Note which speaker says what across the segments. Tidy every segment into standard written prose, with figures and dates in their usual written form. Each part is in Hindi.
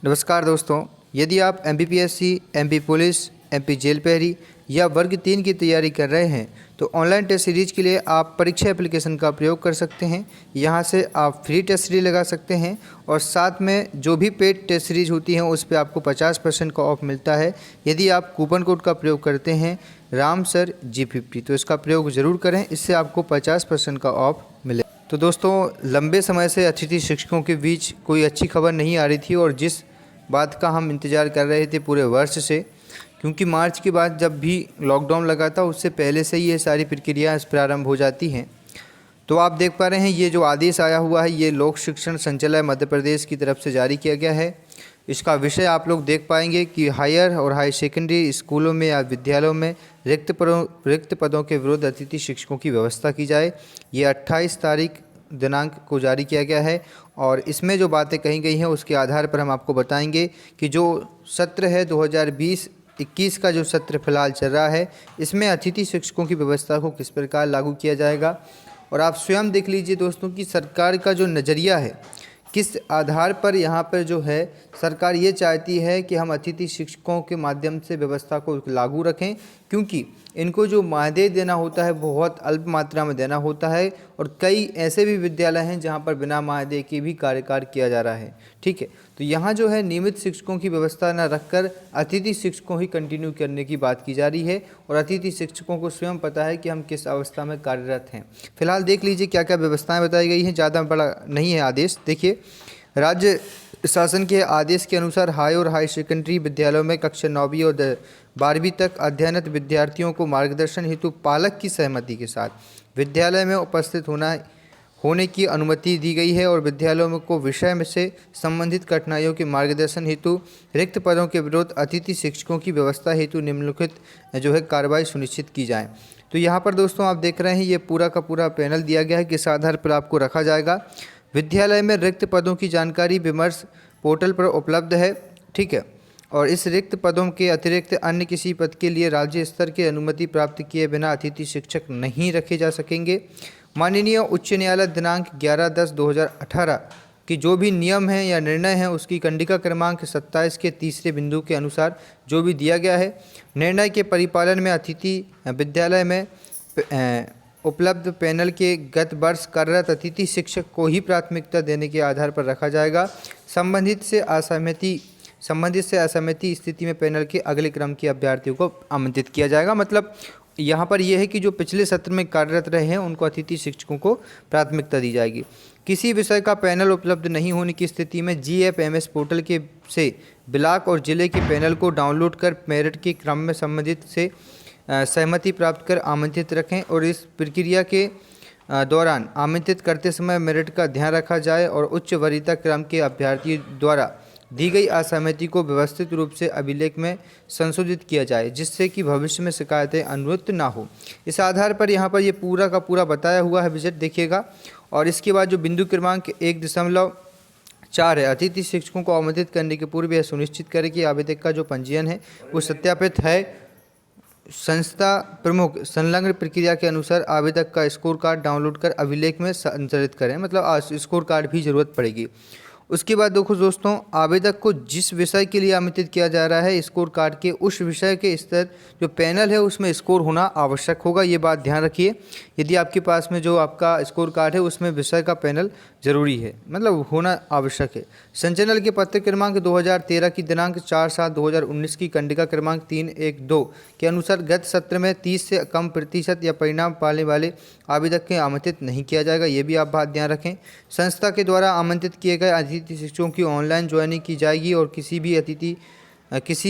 Speaker 1: नमस्कार दोस्तों, यदि आप MPPSC, MP police, MP jail प्रहरी या वर्ग 3 की तैयारी कर रहे हैं तो ऑनलाइन टेस्ट सीरीज के लिए आप परीक्षा एप्लीकेशन का प्रयोग कर सकते हैं। यहां से आप फ्री टेस्ट सीरीज लगा सकते हैं और साथ में जो भी पेड टेस्ट सीरीज होती हैं उस पर आपको 50% का ऑफ मिलता है यदि आप कूपन कोड का प्रयोग करते हैं राम सर G50। तो इसका प्रयोग ज़रूर करें, इससे आपको 50% का ऑफ मिले। तो दोस्तों, लंबे समय से अतिथि शिक्षकों के बीच कोई अच्छी खबर नहीं आ रही थी और जिस बात का हम इंतज़ार कर रहे थे पूरे वर्ष से, क्योंकि मार्च के बाद जब भी लॉकडाउन लगा था उससे पहले से ही ये सारी प्रक्रिया प्रारंभ हो जाती हैं। तो आप देख पा रहे हैं ये जो आदेश आया हुआ है ये लोक शिक्षण संचालय मध्य प्रदेश की तरफ से जारी किया गया है। इसका विषय आप लोग देख पाएंगे कि हायर और हाई सेकेंडरी स्कूलों में या विद्यालयों में रिक्त पदों के विरुद्ध अतिथि शिक्षकों की व्यवस्था की जाए। ये 28 तारीख दिनांक को जारी किया गया है और इसमें जो बातें कही गई हैं उसके आधार पर हम आपको बताएंगे कि जो सत्र है 2020-21 का जो सत्र फिलहाल चल रहा है इसमें अतिथि शिक्षकों की व्यवस्था को किस प्रकार लागू किया जाएगा। और आप स्वयं देख लीजिए दोस्तों कि सरकार का जो नज़रिया है किस आधार पर यहाँ पर जो है सरकार ये चाहती है कि हम अतिथि शिक्षकों के माध्यम से व्यवस्था को लागू रखें, क्योंकि इनको जो मानदेय देना होता है बहुत अल्प मात्रा में देना होता है और कई ऐसे भी विद्यालय हैं जहाँ पर बिना मानदेय के भी कार्यकाल किया जा रहा है। ठीक है, तो यहाँ जो है नियमित शिक्षकों की व्यवस्था न रखकर अतिथि शिक्षकों ही कंटिन्यू करने की बात की जा रही है और अतिथि शिक्षकों को स्वयं पता है कि हम किस अवस्था में कार्यरत हैं। फिलहाल देख लीजिए क्या क्या व्यवस्थाएं बताई गई हैं, ज़्यादा बड़ा नहीं है आदेश। देखिए, राज्य शासन के आदेश के अनुसार हाई और हाई सेकेंडरी विद्यालयों में कक्षा 9वीं और 12वीं तक अध्ययनरत विद्यार्थियों को मार्गदर्शन हेतु पालक की सहमति के साथ विद्यालय में उपस्थित होने की अनुमति दी गई है और विद्यालयों को विषय में से संबंधित कठिनाइयों के मार्गदर्शन हेतु रिक्त पदों के विरुद्ध अतिथि शिक्षकों की व्यवस्था हेतु निम्नलिखित जो है कार्रवाई सुनिश्चित की जाए। तो यहाँ पर दोस्तों आप देख रहे हैं ये पूरा का पूरा पैनल दिया गया है, किस आधार पर आपको रखा जाएगा। विद्यालय में रिक्त पदों की जानकारी विमर्श पोर्टल पर उपलब्ध है। ठीक है, और इस रिक्त पदों के अतिरिक्त अन्य किसी पद के लिए राज्य स्तर की अनुमति प्राप्त किए बिना अतिथि शिक्षक नहीं रखे जा सकेंगे। माननीय उच्च न्यायालय दिनांक 11/10/2018 की जो भी नियम है या निर्णय है उसकी कंडिका क्रमांक 27 के तीसरे बिंदु के अनुसार जो भी दिया गया है, निर्णय के परिपालन में अतिथि विद्यालय में उपलब्ध पैनल के गत वर्ष कार्यरत अतिथि शिक्षक को ही प्राथमिकता देने के आधार पर रखा जाएगा। संबंधित से असहमति स्थिति में पैनल के अगले क्रम के अभ्यर्थियों को आमंत्रित किया जाएगा। मतलब यहाँ पर यह है कि जो पिछले सत्र में कार्यरत रहे हैं उनको अतिथि शिक्षकों को प्राथमिकता दी जाएगी। किसी विषय का पैनल उपलब्ध नहीं होने की स्थिति में GFMS पोर्टल के से ब्लॉक और जिले के पैनल को डाउनलोड कर मेरिट के क्रम में संबंधित से सहमति प्राप्त कर आमंत्रित रखें और इस प्रक्रिया के दौरान आमंत्रित करते समय मेरिट का ध्यान रखा जाए और उच्च वरीयता क्रम के अभ्यर्थी द्वारा दी गई असहमति को व्यवस्थित रूप से अभिलेख में संशोधित किया जाए, जिससे कि भविष्य में शिकायतें अनुत्पन्न ना हो। इस आधार पर यहाँ पर ये पूरा का पूरा बताया हुआ है विजिट देखिएगा। और इसके बाद जो बिंदु क्रमांक 1.4 है, अतिथि शिक्षकों को आमंत्रित करने के पूर्व यह सुनिश्चित करें कि आवेदक का जो पंजीयन है वो सत्यापित है। संस्था प्रमुख संलग्न प्रक्रिया के अनुसार आवेदक का स्कोर कार्ड डाउनलोड कर अभिलेख में संचालित करें, मतलब स्कोर कार्ड भी ज़रूरत पड़ेगी। उसके बाद देखो दोस्तों, आवेदक को जिस विषय के लिए आमंत्रित किया जा रहा है स्कोर कार्ड के उस विषय के स्तर जो पैनल है उसमें स्कोर होना आवश्यक होगा, ये बात ध्यान रखिए। यदि आपके पास में जो आपका स्कोर कार्ड है उसमें विषय का पैनल जरूरी है, मतलब होना आवश्यक है। संचालक के पत्र क्रमांक 2013 की दिनांक 4/7/2019 की कंडिका क्रमांक 312 के अनुसार गत सत्र में 30 से कम प्रतिशत या परिणाम पाने वाले आवेदक के आमंत्रित नहीं किया जाएगा, ये भी आप बात ध्यान रखें। संस्था के द्वारा आमंत्रित किए गए अतिथि शिक्षकों की ऑनलाइन ज्वाइनिंग की जाएगी और किसी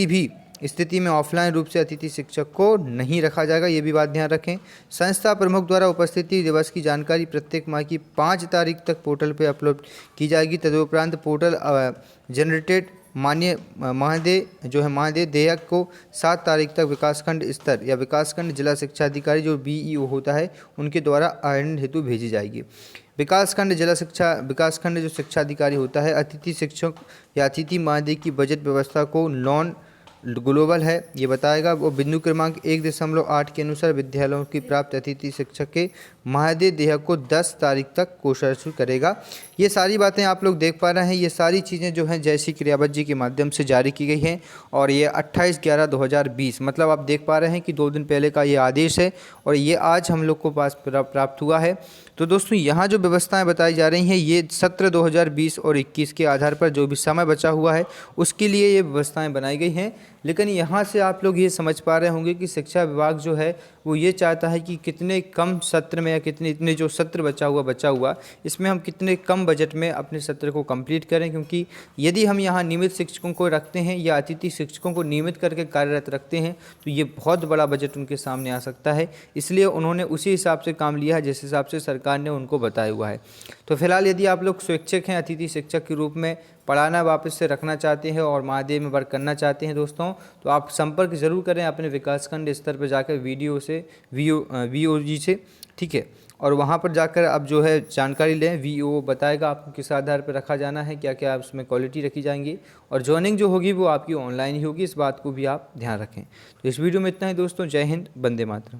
Speaker 1: भी स्थिति में ऑफलाइन रूप से अतिथि शिक्षक को नहीं रखा जाएगा, ये भी बात ध्यान रखें। संस्था प्रमुख द्वारा उपस्थिति दिवस की जानकारी प्रत्येक माह की 5 तारीख तक पोर्टल पर अपलोड की जाएगी। तदुपरांत पोर्टल जनरेटेड मानदेय देयक को 7 तारीख तक विकासखंड स्तर या विकासखंड जिला शिक्षा अधिकारी जो BEO होता है उनके द्वारा आनयन हेतु भेजी जाएगी। विकासखंड जो शिक्षा अधिकारी होता है अतिथि शिक्षक या अतिथि मानदेय की बजट व्यवस्था को नॉन ग्लोबल है ये बताएगा। वो बिंदु क्रमांक 1.8 के अनुसार विद्यालयों की प्राप्त अतिथि शिक्षक के मानदेय देय को 10 तारीख तक कोषागार करेगा। ये सारी बातें आप लोग देख पा रहे हैं। ये सारी चीज़ें जो हैं जयश्री क्रियावत जी के माध्यम से जारी की गई हैं और ये 28/11/2020 मतलब आप देख पा रहे हैं कि 2 दिन पहले का ये आदेश है और ये आज हम लोग को पास प्राप्त हुआ है। तो दोस्तों यहाँ जो व्यवस्थाएं बताई जा रही हैं ये सत्र 2020 और 21 के आधार पर जो भी समय बचा हुआ है उसके लिए ये व्यवस्थाएं बनाई गई हैं। लेकिन यहाँ से आप लोग ये समझ पा रहे होंगे कि शिक्षा विभाग जो है वो ये चाहता है कि कितने कम सत्र में या इतने जो सत्र बचा हुआ इसमें हम कितने कम बजट में अपने सत्र को कंप्लीट करें, क्योंकि यदि हम यहाँ नियमित शिक्षकों को रखते हैं या अतिथि शिक्षकों को नियमित करके कार्यरत रखते हैं तो ये बहुत बड़ा बजट उनके सामने आ सकता है। इसलिए उन्होंने उसी हिसाब से काम लिया है जिस हिसाब से सरकार ने उनको बताया हुआ है। तो फिलहाल यदि आप लोग स्वैच्छिक हैं, अतिथि शिक्षक के रूप में पढ़ाना वापस से रखना चाहते हैं और मानदेय में वर्क करना चाहते हैं दोस्तों, तो आप संपर्क ज़रूर करें अपने विकासखंड स्तर पर जाकर VOG से, ठीक है। और वहाँ पर जाकर आप जो है जानकारी लें। VO बताएगा आपको किस आधार पर रखा जाना है, क्या क्या उसमें क्वालिटी रखी जाएंगी और ज्वाइनिंग जो होगी वो आपकी ऑनलाइन ही होगी। इस बात को भी आप ध्यान रखें। तो इस वीडियो में इतना ही दोस्तों। जय हिंद, वंदे मातरम।